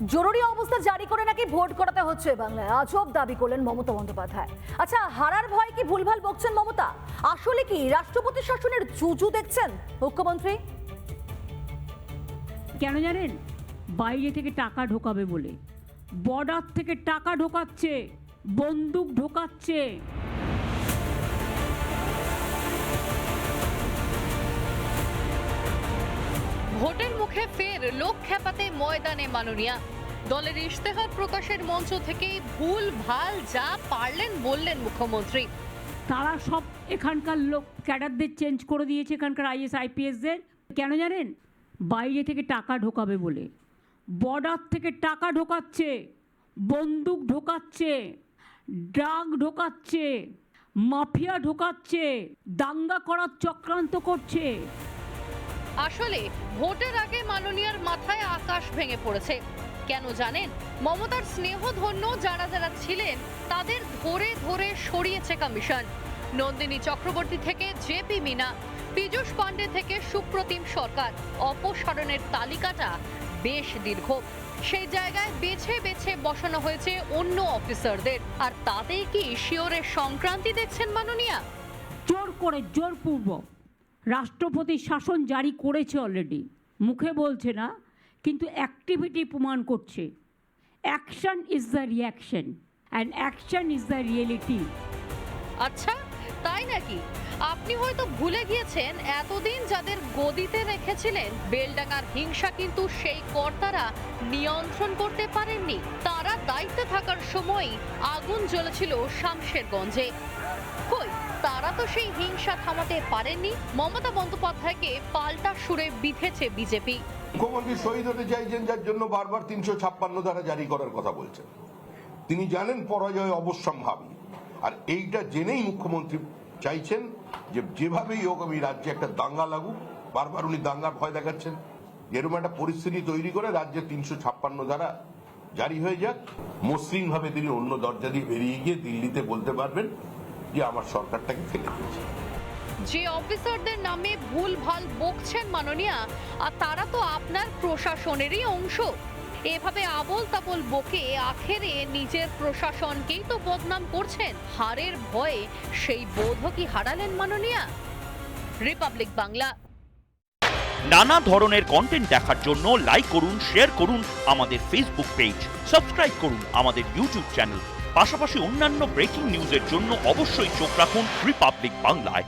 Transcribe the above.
জরুরি অবস্থা জারি করে নাকি ভোট করাতে হচ্ছে বাংলায়, আজব দাবি করলেন মমতা বন্দ্যোপাধ্যায়। আচ্ছা, হারার ভয় কি ভুলভাল বকছেন মমতা? আসলে কি রাষ্ট্রপতি শাসনের জুজু দেখছেন মুখ্যমন্ত্রী? কেন জানেন? বাইরে থেকে টাকা ঢোকাবে বলে। বর্ডার থেকে টাকা ঢোকাচ্ছে, বন্দুক ঢোকাচ্ছে। ভোটের মুখে ফের লোক খেপাতে ময়দানে মাননীয়া। দলের ইশতেহার প্রকাশের মঞ্চ থেকেই ভুল ভাল যা পারলেন বললেন মুখ্যমন্ত্রী। তারা সব এখানকার লোক ক্যাডারদের চেঞ্জ করে দিয়েছে, এখানকার আইএস আইপিএসদের। কেন জানেন? বাইরে থেকে টাকা ঢোকাবে বলে। বর্ডার থেকে টাকা ঢোকাচ্ছে, বন্দুক ঢোকাচ্ছে, ড্রাগ ঢোকাচ্ছে, মাফিয়া ঢোকাচ্ছে, দাঙ্গা করার চক্রান্ত করছে। আসলে ভোটের আগে মাননীয়ার মাথায় আকাশ ভেঙে পড়েছে। কেন জানেন? মমতার স্নেহধন্য যারা যারা ছিলেন তাদের ধরে ধরে সরিয়েছে কমিশন। নন্দিনী চক্রবর্তী থেকে জেপি মিনা, পীযূষ পান্ডে থেকে সুপ্রতিম সরকার। অপসারণের তালিকাটা বেশ দীর্ঘ। সেই জায়গায় বেছে বেছে বসানো হয়েছে অন্য অফিসারদের। আর তাতেই কি শিওরের সংক্রান্তি দেখছেন মাননীয়া? জোর করে, জোরপূর্বক রাষ্ট্রপতি শাসন জারি করেছে অলরেডি। মুখে বলছে না, কিন্তু অ্যাক্টিভিটি প্রমাণ করছে। Action is the reaction and action is the reality. আচ্ছা, তাই নাকি? আপনি হয়তো ভুলে গিয়েছেন এতদিন যাদের গদিতে রেখেছিলেন বেলডাঙ্গার হিংসা কিন্তু সেই কর্তারা নিয়ন্ত্রণ করতে পারেননি। তারা দায়িত্বে থাকার সময়ই আগুন জ্বলেছিল শামশেরগঞ্জে। কই, তারা তো সেই হিংসা থামাতে পারেননি। মমতা বন্দ্যোপাধ্যায়কে পাল্টা সুরে বিঁধেছে বিজেপি। মুখ্যমন্ত্রী শহীদ হতে চাইছেন, যার জন্য বারবার 356 ধারা জারি করার কথা বলছেন। তিনি জানেন পরাজয় অবশ্যম্ভাবী, আর এইটা জেনেই মুখ্যমন্ত্রী চাইছেন যে যেভাবেই হোক আমি রাজ্যে একটা দাঙ্গা লাগুক। বারবার উনি দাঙ্গার ভয় দেখাচ্ছেন। এরকম একটা পরিস্থিতি তৈরি করে রাজ্যে 356 ধারা জারি হয়ে যাক, মসৃণ ভাবে তিনি অন্য দরজা দিয়ে বেরিয়ে গিয়ে দিল্লিতে বলতে পারবেন যে আমার সরকারটাকে ফেলে দিয়েছে। যে অফিসারদের নামে ভুল ভাল বকছেন মাননীয়া, আর তারা তো আপনার প্রশাসনেরই অংশ। এভাবে আবোল তাবোল বকে আখেরে নিজের প্রশাসনকেই তো বদনাম করছেন। হারের ভয়ে সেই বোধও কি হারালেন মাননীয়া? রিপাবলিক বাংলা। নানা ধরনের কন্টেন্ট দেখার জন্য লাইক করুন, শেয়ার করুন আমাদের ফেসবুক পেজ, সাবস্ক্রাইব করুন আমাদের ইউটিউব চ্যানেল। পাশাপাশি অন্যান্য ব্রেকিং নিউজের জন্য অবশ্যই চোখ রাখুন রিপাবলিক বাংলায়।